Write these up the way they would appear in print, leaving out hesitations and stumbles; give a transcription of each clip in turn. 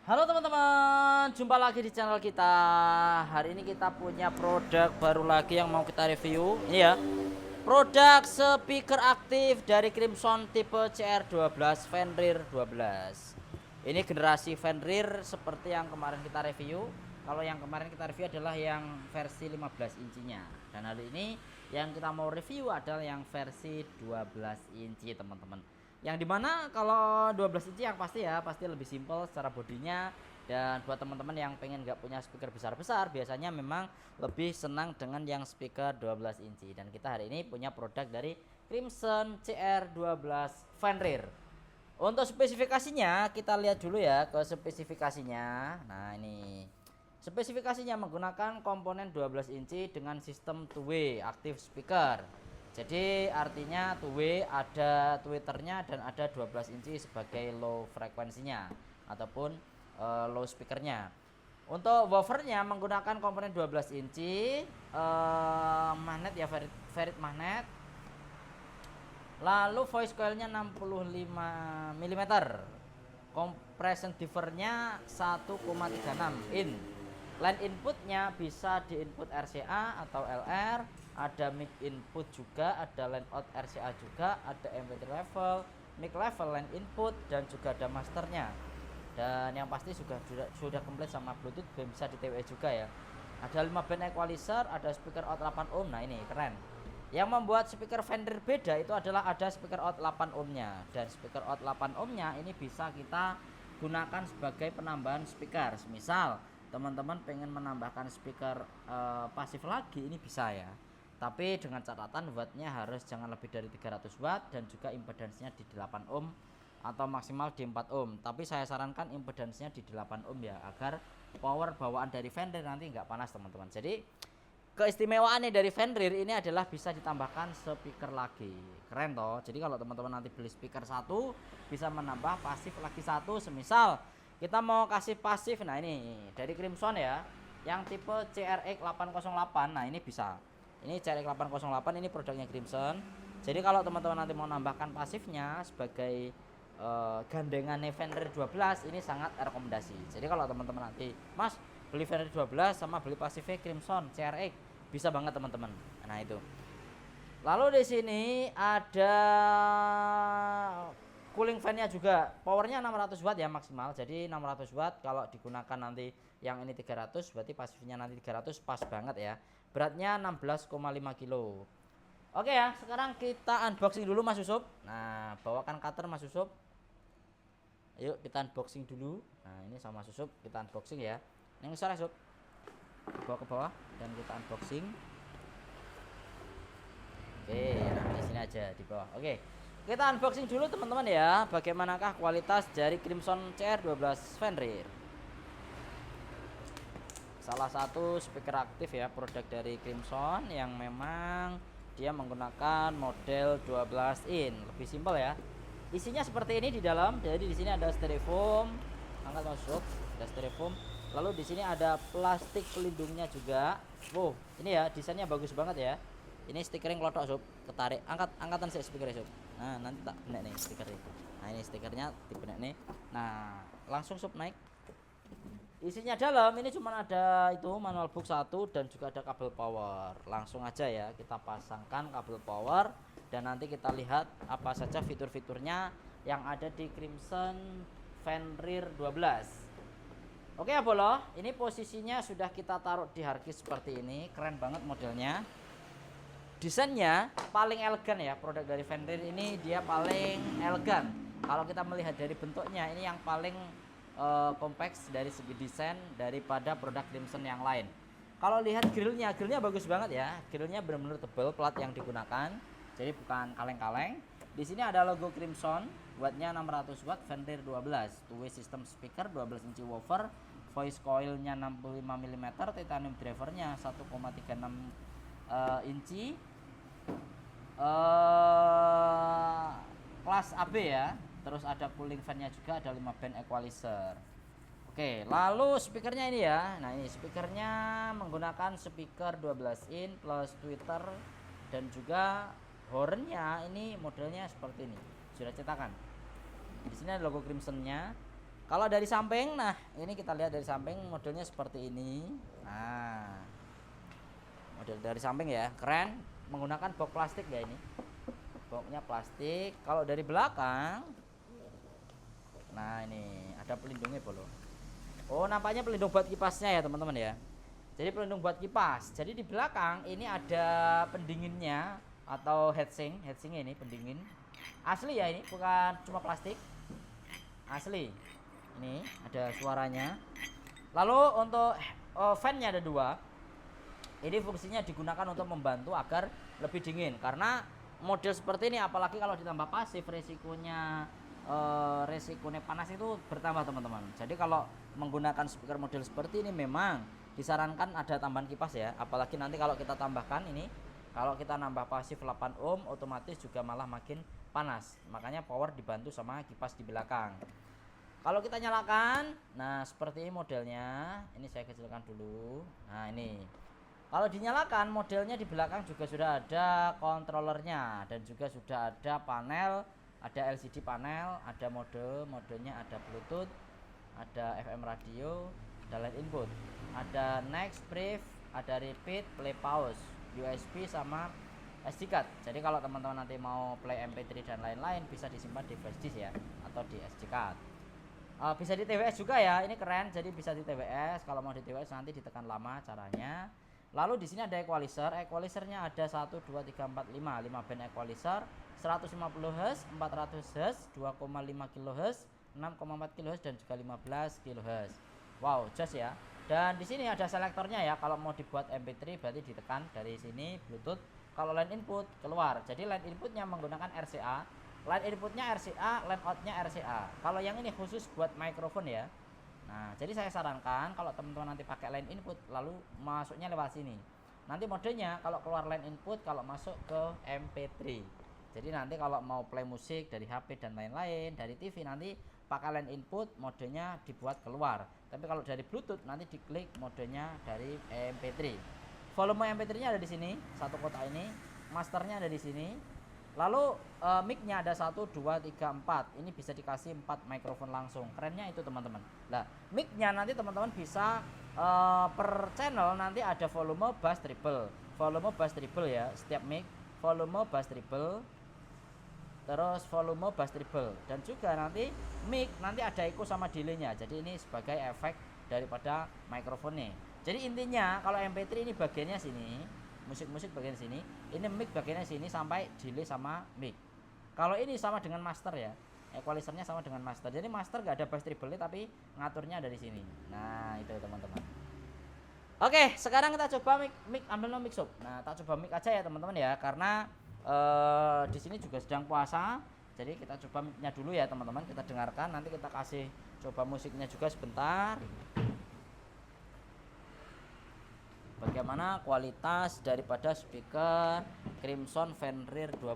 Halo teman-teman, jumpa lagi di channel kita. Hari ini kita punya produk baru lagi yang mau kita review. Ini ya, produk speaker aktif dari Crimson tipe CR12 Fenrir 12. Ini generasi Fenrir seperti yang kemarin kita review. Kalau yang kemarin kita review adalah yang versi 15 inchinya. Dan hari ini yang kita mau review adalah yang versi 12 inci teman-teman. Yang dimana kalau 12 inci yang pasti ya pasti lebih simpel secara bodinya. Dan buat teman-teman yang pengen nggak punya speaker besar-besar, biasanya memang lebih senang dengan yang speaker 12 inci. Dan kita hari ini punya produk dari Crimson CR12 Fenrir. Untuk spesifikasinya kita lihat dulu ya ke spesifikasinya. Nah ini spesifikasinya menggunakan komponen 12 inci dengan sistem two-way active speaker. Jadi artinya two-way, ada tweeternya dan ada 12 inci sebagai low frekuensinya ataupun low speakernya. Untuk woofernya menggunakan komponen 12 inci, magnet ya, ferrit magnet. Lalu voice coilnya 65 mm, compression divernya 1,36 in. Line inputnya bisa di input RCA atau LR, ada mic input juga, ada line out RCA juga, ada MP3 level, mic level, line input, dan juga ada masternya. Dan yang pasti sudah komplit sama Bluetooth, bisa di TWE juga ya. Ada 5 band equalizer, ada speaker out 8 ohm. Nah ini keren. Yang membuat speaker Fenrir beda itu adalah ada speaker out 8 ohmnya, dan speaker out 8 ohmnya ini bisa kita gunakan sebagai penambahan speaker. Misal teman-teman pengen menambahkan speaker pasif lagi, ini bisa ya, tapi dengan catatan wattnya harus jangan lebih dari 300 watt dan juga impedansnya di 8 ohm atau maksimal di 4 ohm. Tapi saya sarankan impedansnya di 8 ohm ya, agar power bawaan dari Fenrir nanti nggak panas teman-teman. Jadi keistimewaannya dari Fenrir ini adalah bisa ditambahkan speaker lagi. Keren toh. Jadi kalau teman-teman nanti beli speaker satu, bisa menambah pasif lagi satu. Semisal kita mau kasih pasif, nah ini dari Crimson ya, yang tipe CRX 808. Nah ini bisa, ini CRX 808, ini produknya Crimson. Jadi kalau teman-teman nanti mau nambahkan pasifnya sebagai gandengannya Fenrir 12, ini sangat rekomendasi. Jadi kalau teman-teman nanti, Mas, beli Fenrir 12 sama beli pasifnya Crimson CRX, bisa banget teman-teman. Nah itu. Lalu di sini ada cooling fan-nya juga. Powernya 600 watt ya maksimal. Jadi 600 watt, kalau digunakan nanti yang ini 300, berarti pasifnya nanti 300, pas banget ya. Beratnya 16,5 kilo. Oke ya, sekarang kita unboxing dulu Mas Yusuf. Nah, bawakan cutter Mas Yusuf. Yuk kita unboxing dulu. Nah, ini sama Yusuf kita unboxing ya. Yang besar Yusuf, bawa ke bawah dan kita unboxing. Oke, nah di sini aja di bawah. Oke, kita unboxing dulu teman-teman ya, bagaimanakah kualitas dari Crimson CR12 Fenrir. Salah satu speaker aktif ya, produk dari Crimson yang memang dia menggunakan model 12 in, lebih simpel ya. Isinya seperti ini di dalam. Jadi di sini ada styrofoam, angkat masuk, ada styrofoam. Lalu di sini ada plastik pelindungnya juga. Wow, ini ya desainnya bagus banget ya. Ini stikernya ngelotok sob, ketarik, angkatan sih stikernya sob. Nah nanti tak benek nih stikernya. Nah ini stikernya dibenek nih. Nah langsung sob naik. Isinya dalam ini cuma ada itu manual book 1 dan juga ada kabel power. Langsung aja ya kita pasangkan kabel power dan nanti kita lihat apa saja fitur-fiturnya yang ada di Crimson Fenrir 12. Oke ya bolo, ini posisinya sudah kita taruh di harddisk seperti ini. Keren banget modelnya. Desainnya paling elegan ya, produk dari Fenrir ini dia paling elegan. Kalau kita melihat dari bentuknya, ini yang paling kompleks dari segi desain daripada produk Crimson yang lain. Kalau lihat grillnya bagus banget ya. Grillnya benar-benar tebal plat yang digunakan, jadi bukan kaleng-kaleng. Di sini ada logo Crimson, wattnya 600 watt, Fenrir 12, two-way system speaker, 12 inci woofer, voice coilnya 65 mm, titanium drivernya 1,36 inci, kelas AB ya. Terus ada cooling fan-nya juga, ada 5 band equalizer. Oke, lalu speakernya ini ya. Nah ini speakernya menggunakan speaker 12 in plus tweeter, dan juga hornnya ini modelnya seperti ini, sudah cetakan. Di sini ada logo Crimsonnya. Kalau dari samping, nah ini kita lihat dari samping modelnya seperti ini. Nah, model dari samping ya, keren. Menggunakan box plastik ya ini. Boxnya plastik. Kalau dari belakang, nah ini ada pelindungnya bolo. Oh, nampaknya pelindung buat kipasnya ya teman-teman ya. Jadi pelindung buat kipas. Jadi di belakang ini ada pendinginnya atau heatsink ini pendingin. Asli ya ini, bukan cuma plastik. Asli. Ini ada suaranya. Lalu untuk fan-nya ada 2. Ini fungsinya digunakan untuk membantu agar lebih dingin, karena model seperti ini apalagi kalau ditambah pasif resikonya panas itu bertambah teman-teman. Jadi kalau menggunakan speaker model seperti ini memang disarankan ada tambahan kipas ya, apalagi nanti kalau kita tambahkan ini, kalau kita nambah pasif 8 ohm otomatis juga malah makin panas, makanya power dibantu sama kipas di belakang. Kalau kita nyalakan, nah seperti ini modelnya. Ini saya kecilkan dulu. Nah ini, kalau dinyalakan modelnya di belakang juga sudah ada controllernya dan juga sudah ada panel, ada LCD panel, ada modenya ada Bluetooth, ada FM radio, ada line input, ada next, brief, ada repeat, play, pause, USB sama SD card. Jadi kalau teman-teman nanti mau play MP3 dan lain-lain bisa disimpan di flash disk ya atau di SD card. Bisa di TWS juga ya, ini keren. Jadi bisa di TWS. Kalau mau di TWS nanti ditekan lama caranya. Lalu di sini ada equalizer. Equalizernya ada 1 2 3 4 5 band equalizer, 150 Hz, 400 Hz, 2,5 kHz, 6,4 kHz dan juga 15 kHz. Wow, jos ya. Dan di sini ada selektornya ya. Kalau mau dibuat MP3 berarti ditekan dari sini Bluetooth. Kalau line input keluar. Jadi line inputnya menggunakan RCA. Line inputnya RCA, line outnya RCA. Kalau yang ini khusus buat mikrofon ya. Nah, jadi saya sarankan kalau teman-teman nanti pakai line input lalu masuknya lewat sini. Nanti modenya kalau keluar line input, kalau masuk ke MP3. Jadi nanti kalau mau play musik dari HP dan lain-lain, dari TV nanti pakai line input, modenya dibuat keluar. Tapi kalau dari Bluetooth nanti diklik modenya dari MP3. Volume MP3-nya ada di sini, satu kotak ini. Masternya ada di sini. Lalu mic-nya ada 1 2 3 4. Ini bisa dikasih 4 mikrofon langsung. Kerennya itu teman-teman. Nah, mic-nya nanti teman-teman bisa per channel nanti ada volume bass treble. Volume bass treble ya, setiap mic volume bass treble. Terus volume bass treble dan juga nanti mic nanti ada echo sama delay-nya. Jadi ini sebagai efek daripada mikrofonnya. Jadi intinya kalau MP3 ini bagiannya sini, musik-musik bagian sini, ini mic bagiannya sini sampai delay sama mic. Kalau ini sama dengan master ya, equalizernya sama dengan master. Jadi master gak ada bass treble tapi ngaturnya dari sini. Nah itu teman-teman. Oke, sekarang kita coba mic ambil mic sub. Nah tak coba mic aja ya teman-teman ya, karena di sini juga sedang puasa. Jadi kita coba mic-nya dulu ya teman-teman, kita dengarkan. Nanti kita kasih coba musiknya juga sebentar. Bagaimana kualitas daripada speaker Crimson Fenrir 12.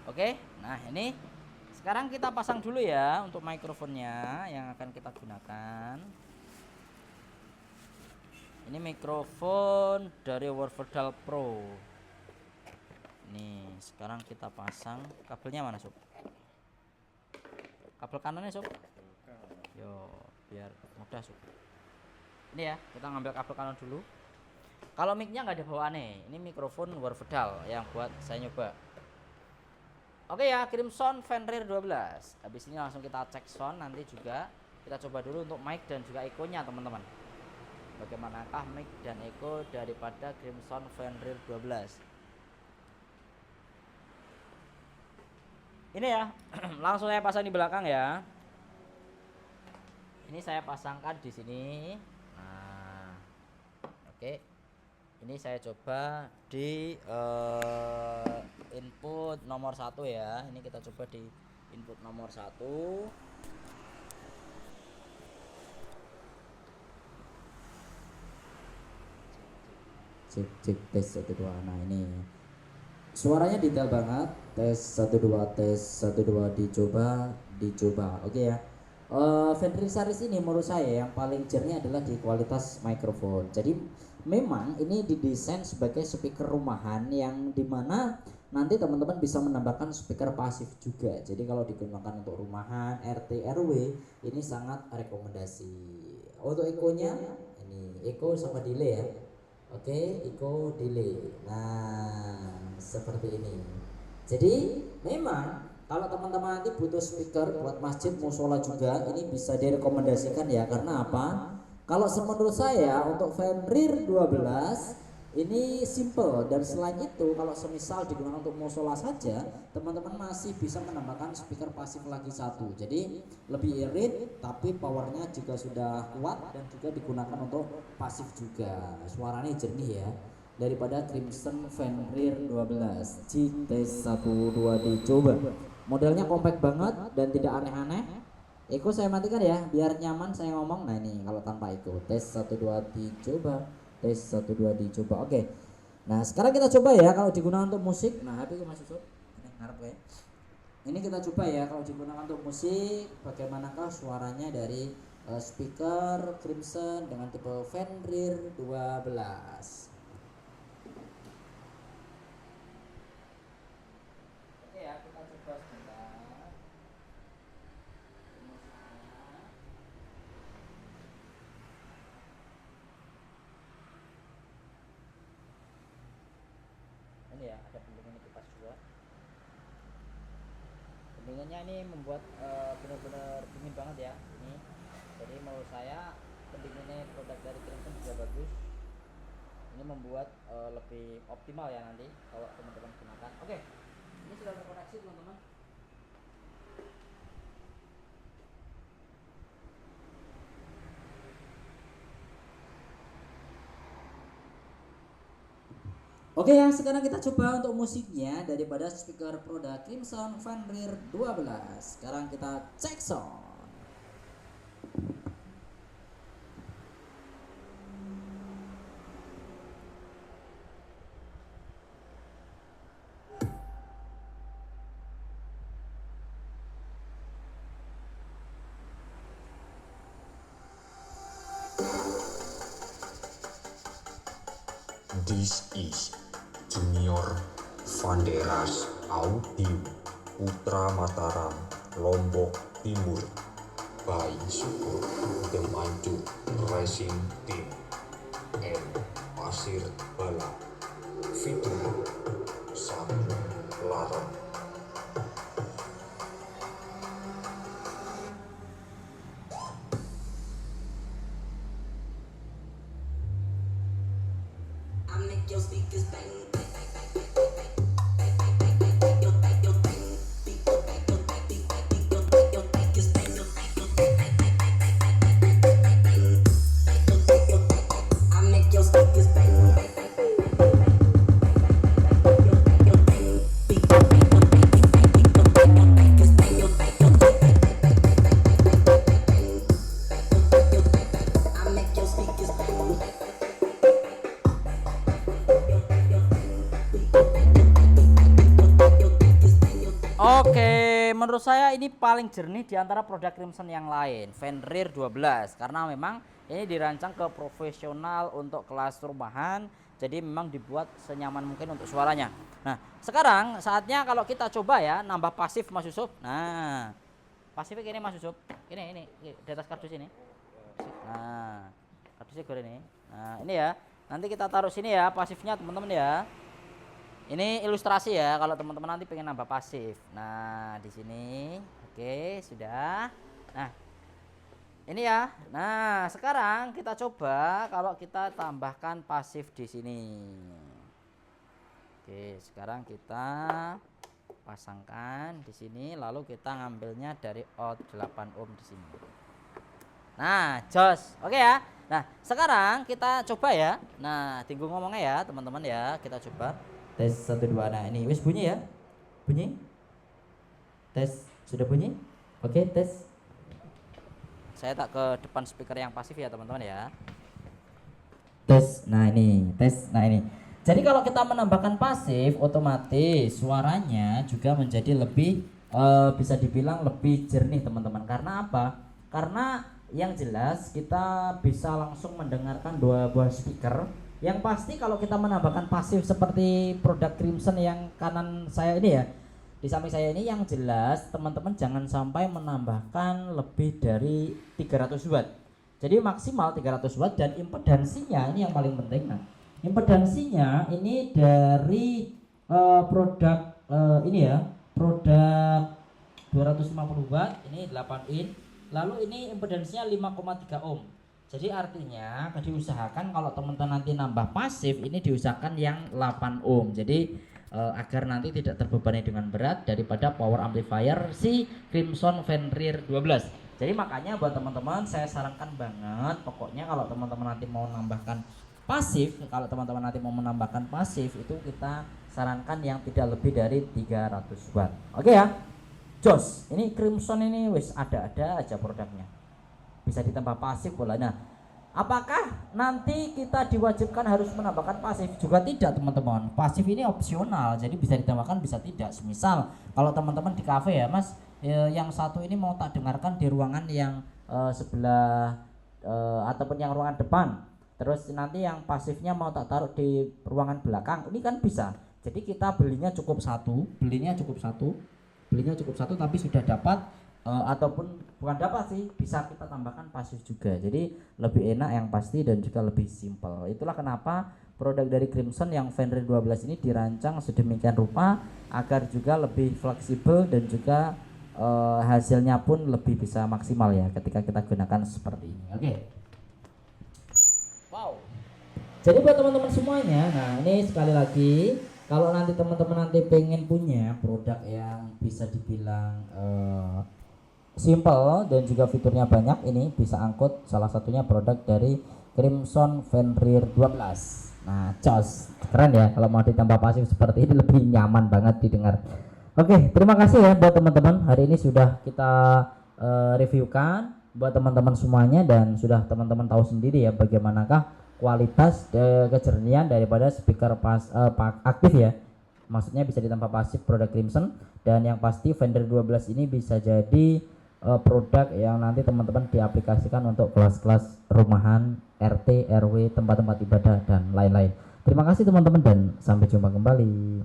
Oke, nah ini sekarang kita pasang dulu ya untuk mikrofonnya yang akan kita gunakan. Ini mikrofon dari Wurfedal Pro. Nih sekarang kita pasang. Kabelnya mana sob? Kabel kanannya sob? Yo biar mudah sob. Ini ya, kita ngambil kabel kanan dulu. Kalau mic-nya nggak ada bawaannya, ini mikrofon Wurfedal yang buat saya nyoba. Oke ya, Crimson Fenrir 12. Habis ini langsung kita cek sound, nanti juga kita coba dulu untuk mic dan juga echo-nya teman-teman. Bagaimanakah mic dan echo daripada Crimson Fenrir 12. Ini ya, langsung saya pasang di belakang ya. Ini saya pasangkan di sini. Oke, ini saya coba di input nomor 1 ya. Ini kita coba di input nomor 1. Cek tes 1 2. Nah ini suaranya detail banget. Tes 1 2 tes 1 2 dicoba. Oke ya. Fenrir series ini menurut saya yang paling jernih adalah di kualitas mikrofon. Jadi memang ini didesain sebagai speaker rumahan yang dimana nanti teman-teman bisa menambahkan speaker pasif juga. Jadi kalau digunakan untuk rumahan, RT, RW ini sangat rekomendasi. Untuk eco-nya ini eco sama delay ya. Oke, eco delay. Nah, seperti ini. Jadi memang kalau teman-teman nanti butuh speaker buat masjid musola juga ini bisa direkomendasikan ya, karena apa? Kalau menurut saya untuk Fenrir 12 ini simple, dan selain itu kalau semisal digunakan untuk musola saja, teman-teman masih bisa menambahkan speaker pasif lagi satu. Jadi lebih irit tapi powernya juga sudah kuat dan juga digunakan untuk pasif juga. Suaranya jernih ya. Daripada Crimson Fenrir 12 GT 12 dicoba. Modelnya compact banget dan tidak aneh-aneh. Eko saya matikan ya biar nyaman saya ngomong. Nah ini kalau tanpa Eko tes 12 dicoba, tes 12 dicoba. Oke. Nah sekarang kita coba ya kalau digunakan untuk musik. Nah HP masih sob ini ngarep ya. Ini kita coba ya kalau digunakan untuk musik bagaimanakah suaranya dari speaker Crimson dengan tipe Fenrir 12. Ini ya ada pendingan kipas juga. Pendingannya ini membuat benar-benar dingin banget ya ini. Jadi menurut saya pendingannya produk dari Crimson juga bagus. Ini membuat lebih optimal ya nanti kalau teman-teman gunakan. Oke, ini sudah terkoneksi teman-teman. Oke ya, sekarang kita coba untuk musiknya daripada speaker produk Crimson Fenrir 12. Sekarang kita cek sound. This is Junior Vanderas Audio Putra Mataram Lombok Timur by support the Maju Racing Team and Pasir Bala Fitur Satu Larang. Oke, menurut saya ini paling jernih di antara produk Crimson yang lain, Fenrir 12, karena memang ini dirancang ke profesional untuk kelas rumahan, jadi memang dibuat senyaman mungkin untuk suaranya. Nah, sekarang saatnya kalau kita coba ya nambah pasif Mas Yusuf. Nah, pasifnya ini Mas Yusuf, ini di atas kardus ini. Nah, kardusnya gue ini. Nah, ini ya. Nanti kita taruh sini ya pasifnya teman-teman ya. Ini ilustrasi ya kalau teman-teman nanti pengen nambah pasif. Nah, di sini. Oke, sudah. Nah, ini ya. Nah, sekarang kita coba kalau kita tambahkan pasif di sini. Oke, sekarang kita pasangkan di sini lalu kita ngambilnya dari out 8 ohm di sini. Nah, jos. Oke ya. Nah, sekarang kita coba ya. Nah, tunggu ngomongnya ya, teman-teman ya. Kita coba. Tes 1 2. Nah, ini wis bunyi ya. Bunyi. Tes, sudah bunyi? Oke, tes. Saya tak ke depan speaker yang pasif ya, teman-teman ya. Tes. Nah, ini, tes. Nah, ini. Jadi kalau kita menambahkan pasif, otomatis suaranya juga menjadi lebih bisa dibilang lebih jernih, teman-teman. Karena apa? Karena yang jelas kita bisa langsung mendengarkan dua buah speaker Yang pasti kalau kita menambahkan pasif seperti produk Crimson yang kanan saya ini ya, di samping saya ini, yang jelas teman-teman jangan sampai menambahkan lebih dari 300 watt. Jadi maksimal 300 watt, dan impedansinya ini yang paling penting. Nah, impedansinya ini dari produk ini ya, produk 250 watt, ini 8 in, lalu ini impedansinya 5,3 ohm. Jadi artinya diusahakan kalau teman-teman nanti nambah pasif ini diusahakan yang 8 ohm. Jadi agar nanti tidak terbebani dengan berat daripada power amplifier si Crimson Fenrir 12. Jadi makanya buat teman-teman saya sarankan banget, pokoknya kalau teman-teman nanti mau menambahkan pasif, itu kita sarankan yang tidak lebih dari 300 watt. Oke ya. Jos, ini Crimson ini wis ada-ada aja produknya. Bisa ditambah pasif bola. Nah, apakah nanti kita diwajibkan harus menambahkan pasif? Juga tidak, teman-teman. Pasif ini opsional, jadi bisa ditambahkan bisa tidak. Semisal kalau teman-teman di kafe ya, Mas, yang satu ini mau tak dengarkan di ruangan yang sebelah ataupun yang ruangan depan. Terus nanti yang pasifnya mau tak taruh di ruangan belakang. Ini kan bisa. Jadi kita belinya cukup satu, tapi sudah dapat ataupun bukan dapat sih, bisa kita tambahkan pasif juga. Jadi lebih enak yang pasti dan juga lebih simple. Itulah kenapa produk dari Crimson yang Fenrir 12 ini dirancang sedemikian rupa agar juga lebih fleksibel dan juga hasilnya pun lebih bisa maksimal ya ketika kita gunakan seperti ini. Oke. Wow. Jadi buat teman-teman semuanya, nah ini sekali lagi, kalau nanti teman-teman nanti pengen punya produk yang bisa dibilang simple dan juga fiturnya banyak, ini bisa angkut salah satunya produk dari Crimson Fenrir 12. Nah, jos, keren ya kalau mau ditambah pasif seperti ini, lebih nyaman banget didengar. Oke, terima kasih ya buat teman-teman. Hari ini sudah kita reviewkan buat teman-teman semuanya, dan sudah teman-teman tahu sendiri ya bagaimanakah kualitas kejernihan daripada speaker aktif ya. Maksudnya bisa ditambah pasif produk Crimson, dan yang pasti Fenrir 12 ini bisa jadi produk yang nanti teman-teman diaplikasikan untuk kelas-kelas rumahan, RT, RW, tempat-tempat ibadah dan lain-lain. Terima kasih teman-teman dan sampai jumpa kembali.